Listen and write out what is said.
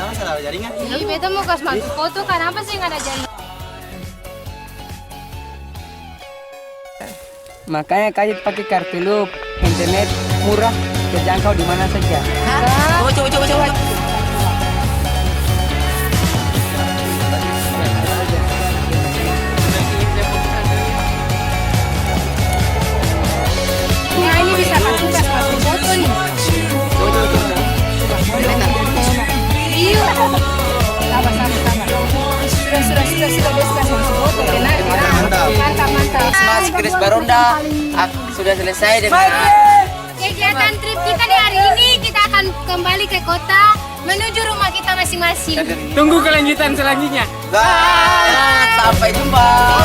mana salah jaringan? Ih, beta mau kasih masuk foto, kenapa sih nggak ada jaringan? Makanya kalian pakai kartu loop, internet murah, terjangkau di mana saja. Coba. Nah, ini bisa kasih foto nih. Iya. Sama. Sudah kasih foto. Benar. Mantap. Mas Kris Baronda sudah selesai dengan Kegiatan trip kita di hari ini, kita akan kembali ke kota menuju rumah kita masing-masing. tunggu kelanjutan selanjutnya. Sampai jumpa.